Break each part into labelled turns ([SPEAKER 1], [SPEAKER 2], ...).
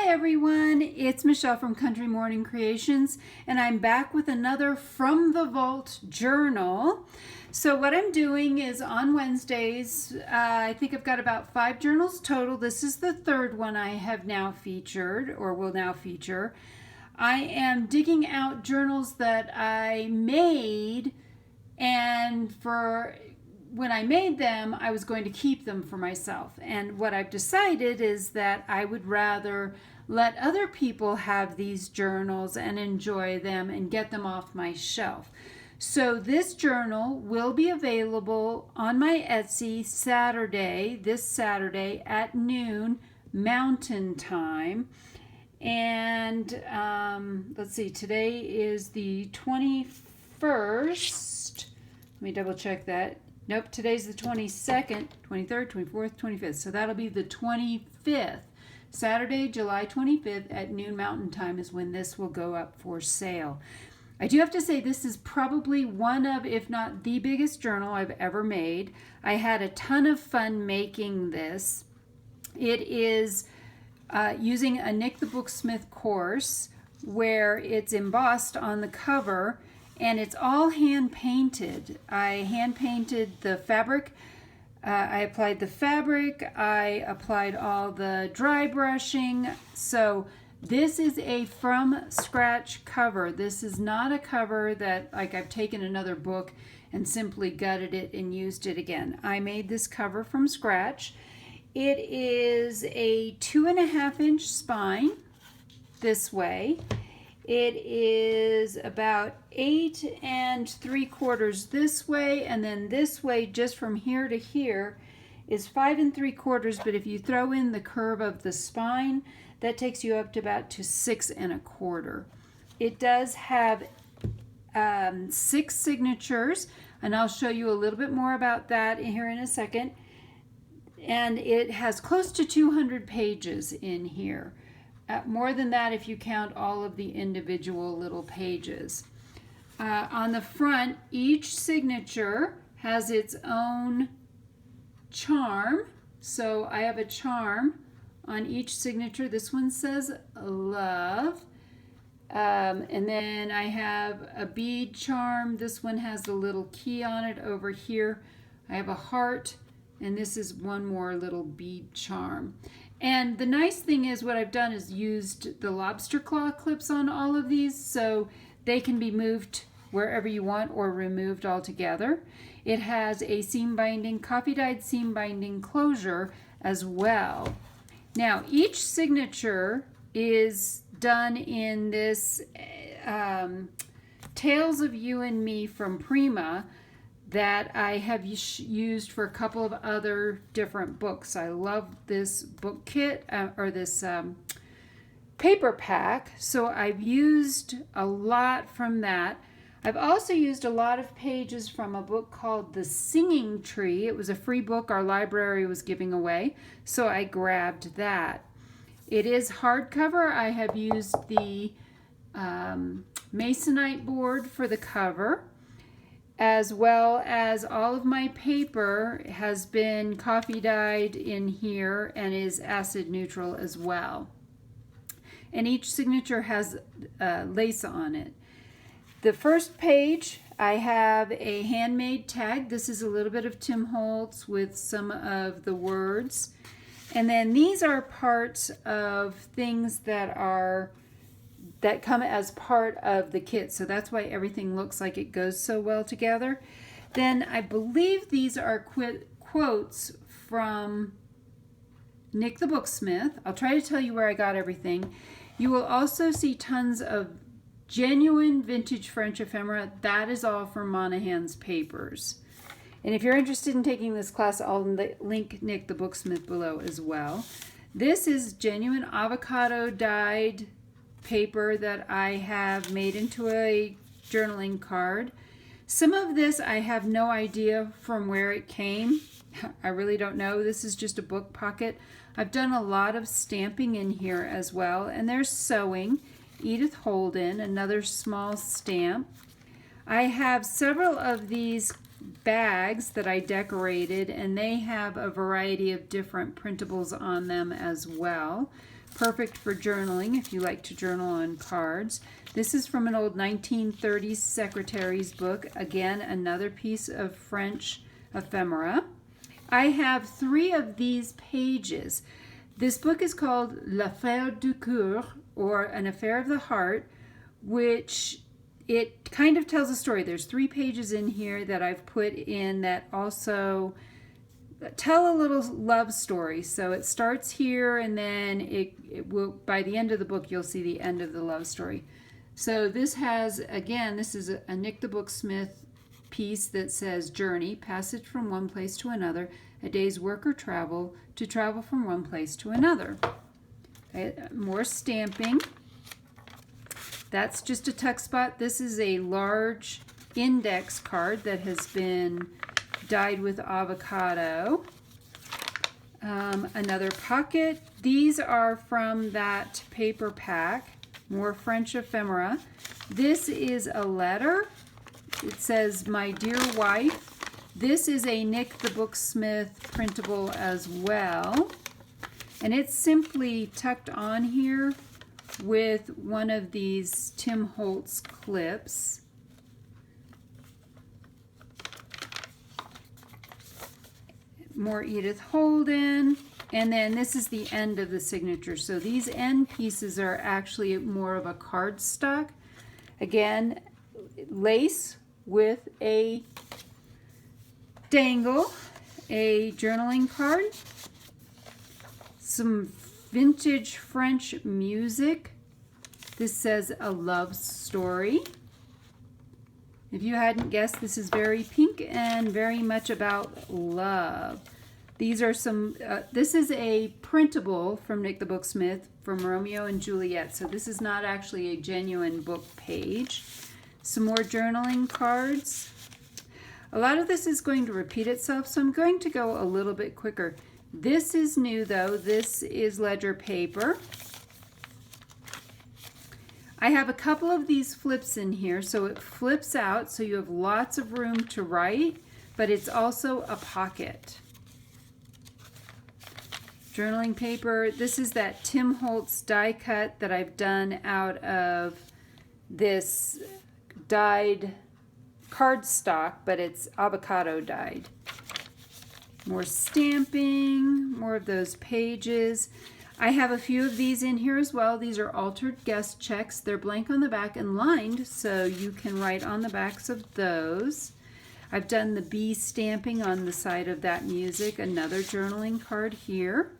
[SPEAKER 1] Hi everyone, it's Michelle from Country Morning Creations, and I'm back with another From the Vault journal. So what I'm doing is on Wednesdays, I think I've got about 5 journals total. This is the third one I have now featured, or will now feature. I am digging out journals that I made, and when I made them, I was going to keep them for myself. And what I've decided is that I would rather let other people have these journals and enjoy them and get them off my shelf. So this journal will be available on my Etsy this Saturday at noon Mountain Time. And let's see, today is the 21st. Let me double check that. Nope, today's the 22nd, 23rd, 24th, 25th. So that'll be the 25th. Saturday, July 25th at noon Mountain Time is when this will go up for sale. I do have to say this is probably one of, if not the biggest journal I've ever made. I had a ton of fun making this. It is using a Nick the Booksmith course where it's embossed on the cover. And it's all hand painted. I hand painted the fabric. I applied the fabric. I applied all the dry brushing. So this is a from scratch cover. This is not a cover that like I've taken another book and simply gutted it and used it again. I made this cover from scratch. It is a 2.5-inch spine this way. It is about 8 3/4 this way, and then this way, just from here to here, is 5 3/4. But if you throw in the curve of the spine, that takes you up to about 6 1/4. It does have 6 signatures, and I'll show you a little bit more about that here in a second. And it has close to 200 pages in here. More than that if you count all of the individual little pages. On the front, each signature has its own charm. So I have a charm on each signature. This one says love. And then I have a bead charm. This one has the little key on it over here. I have a heart, and this is one more little bead charm. And the nice thing is what I've done is used the lobster claw clips on all of these so they can be moved wherever you want or removed altogether. It has a seam binding, coffee dyed seam binding closure as well. Now each signature is done in this Tales of You and Me from Prima that I have used for a couple of other different books. I love this book kit, or this paper pack, so I've used a lot from that. I've also used a lot of pages from a book called The Singing Tree. It was a free book our library was giving away, so I grabbed that. It is hardcover. I have used the Masonite board for the cover, as well as all of my paper has been coffee dyed in here and is acid neutral as well. And each signature has lace on it. The first page, I have a handmade tag. This is a little bit of Tim Holtz with some of the words. And then these are parts of things that come as part of the kit. So that's why everything looks like it goes so well together. Then I believe these are quotes from Nick the Booksmith. I'll try to tell you where I got everything. You will also see tons of genuine vintage French ephemera. That is all from Monahan's papers. And if you're interested in taking this class, I'll link Nick the Booksmith below as well. This is genuine avocado dyed paper that I have made into a journaling card. Some of this I have no idea from where it came. I really don't know. This is just a book pocket. I've done a lot of stamping in here as well, and there's sewing. Edith Holden, another small stamp. I have several of these bags that I decorated, and they have a variety of different printables on them as well. Perfect for journaling if you like to journal on cards. This is from an old 1930s secretary's book. Again, another piece of French ephemera. I have 3 of these pages. This book is called L'Affaire du Coeur, or An Affair of the Heart, which it kind of tells a story. There's 3 pages in here that I've put in that also tell a little love story. So it starts here, and then it will, by the end of the book, you'll see the end of the love story. So this has, again, this is a Nick the Booksmith piece that says journey, passage from one place to another, a day's work or travel, to travel from one place to another. Okay, more stamping. That's just a tuck spot. This is a large index card that has been dyed with avocado. Another pocket. These are from that paper pack. More French ephemera. This is a letter. It says, "My dear wife." This is a Nick the Booksmith printable as well. And it's simply tucked on here with one of these Tim Holtz clips. More Edith Holden. And then this is the end of the signature. So these end pieces are actually more of a cardstock. Again, lace with a dangle, a journaling card, some vintage French music. This says a love story. If you hadn't guessed, this is very pink and very much about love. These are some, this is a printable from Nick the Booksmith from Romeo and Juliet. So this is not actually a genuine book page. Some more journaling cards. A lot of this is going to repeat itself, so I'm going to go a little bit quicker. This is new though. This is ledger paper. I have a couple of these flips in here, so it flips out so you have lots of room to write, but it's also a pocket. Journaling paper. This is that Tim Holtz die cut that I've done out of this dyed cardstock, but it's avocado dyed. More stamping, more of those pages. I have a few of these in here as well. These are altered guest checks. They're blank on the back and lined, so you can write on the backs of those. I've done the bee stamping on the side of that music. Another journaling card here.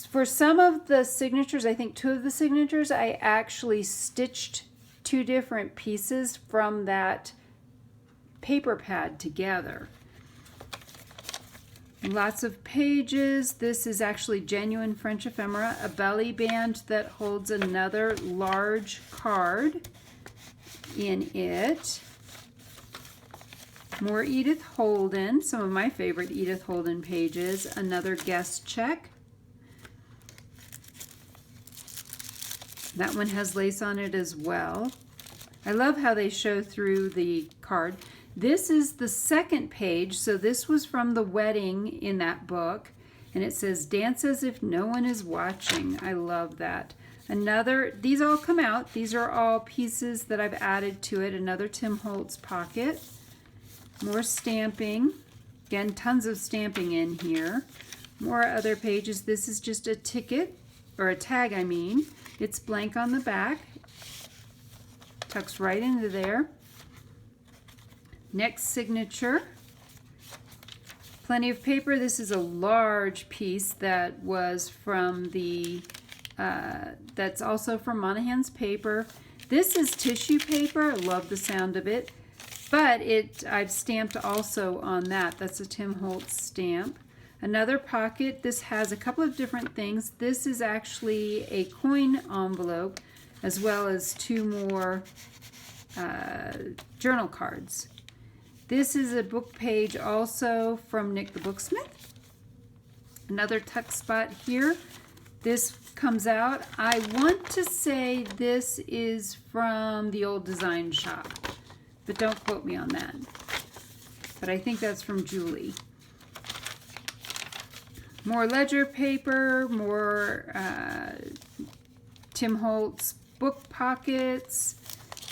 [SPEAKER 1] For some of the signatures, I think 2 of the signatures, I actually stitched 2 different pieces from that paper pad together. Lots of pages. This is actually genuine French ephemera, a belly band that holds another large card in it. More Edith Holden, some of my favorite Edith Holden pages. Another guest check. That one has lace on it as well. I love how they show through the card. This is the second page, so this was from the wedding in that book, and it says, "Dance as if no one is watching." I love that. Another, these all come out. These are all pieces that I've added to it. Another Tim Holtz pocket. More stamping. Again, tons of stamping in here. More other pages. This is just a ticket, or a tag, I mean. It's blank on the back. Tucks right into there. Next signature. Plenty of paper. This is a large piece that was from the, that's also from Monahan's paper. This is tissue paper. I love the sound of it. But I've stamped also on that. That's a Tim Holtz stamp. Another pocket. This has a couple of different things. This is actually a coin envelope, as well as 2 more journal cards. This is a book page also from Nick the Booksmith. Another tuck spot here. This comes out. I want to say this is from the old design shop, but don't quote me on that. but I think that's from Julie. More ledger paper, more Tim Holtz book pockets,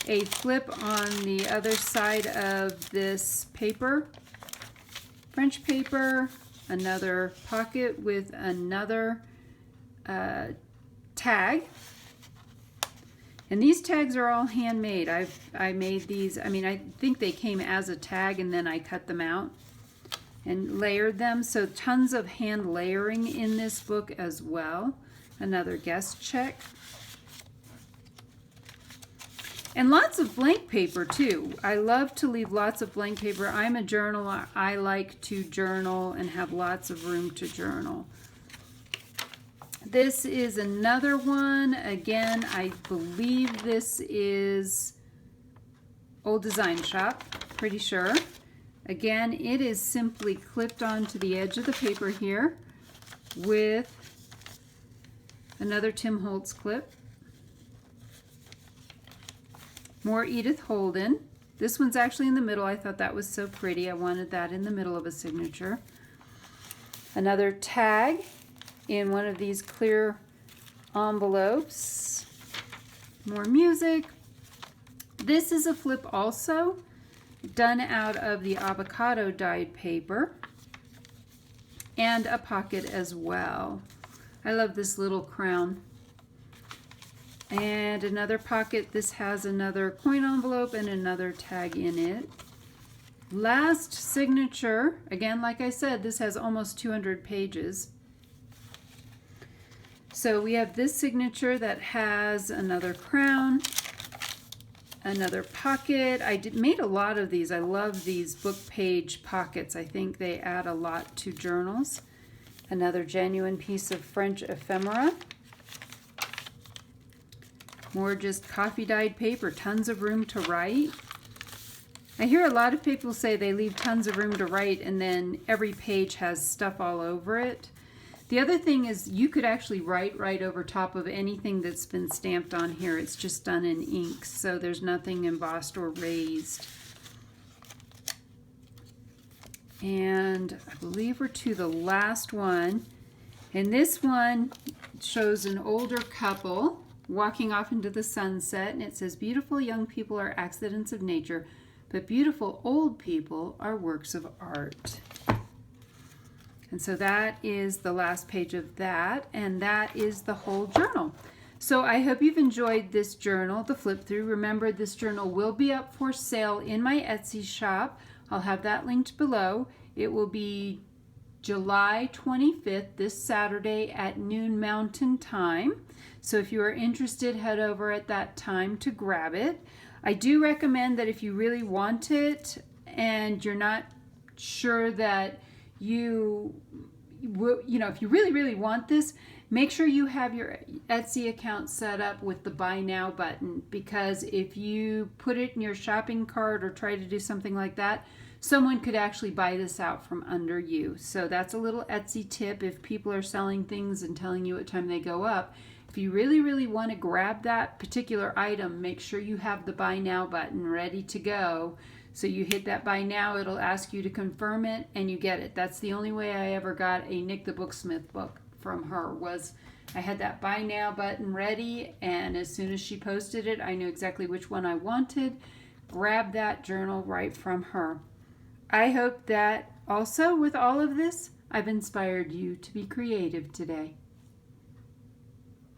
[SPEAKER 1] a flip on the other side of this paper, French paper, another pocket with another tag. And these tags are all handmade. I made these, I mean, I think they came as a tag and then I cut them out and layered them. So tons of hand layering in this book as well. Another guest check. And lots of blank paper too. I love to leave lots of blank paper. I'm a journaler. I like to journal and have lots of room to journal. This is another one. Again, I believe this is Old Design Shop, pretty sure. Again, it is simply clipped onto the edge of the paper here with another Tim Holtz clip. More Edith Holden. This one's actually in the middle. I thought that was so pretty. I wanted that in the middle of a signature. Another tag in one of these clear envelopes. More music. This is a flip also, done out of the avocado dyed paper, and a pocket as well. I love this little crown. And another pocket. This has another coin envelope and another tag in it. Last signature, again, like I said, this has almost 200 pages. So we have this signature that has another crown, another pocket. I made a lot of these. I love these book page pockets. I think they add a lot to journals. Another genuine piece of French ephemera. More just coffee dyed paper, tons of room to write. I hear a lot of people say they leave tons of room to write and then every page has stuff all over it. The other thing is you could actually write right over top of anything that's been stamped on here. It's just done in ink, so there's nothing embossed or raised. And I believe we're to the last one. And this one shows an older couple walking off into the sunset, and it says, "Beautiful young people are accidents of nature, but beautiful old people are works of art." And so that is the last page of that, and that is the whole journal. So I hope you've enjoyed this journal, the flip through. Remember, this journal will be up for sale in my Etsy shop. I'll have that linked below. It will be July 25th, this Saturday at noon Mountain Time. So if you are interested, head over at that time to grab it. I do recommend that if you really want it and you're not sure that if you really want this, make sure you have your Etsy account set up with the buy now button, because if you put it in your shopping cart or try to do something like that, someone could actually buy this out from under you. So that's a little Etsy tip. If people are selling things and telling you what time they go up, if you really want to grab that particular item, make sure you have the buy now button ready to go. So you hit that buy now, it'll ask you to confirm it, and you get it. That's the only way I ever got a Nick the Booksmith book from her, was I had that buy now button ready, and as soon as she posted it, I knew exactly which one I wanted. Grab that journal right from her. I hope that also with all of this, I've inspired you to be creative today.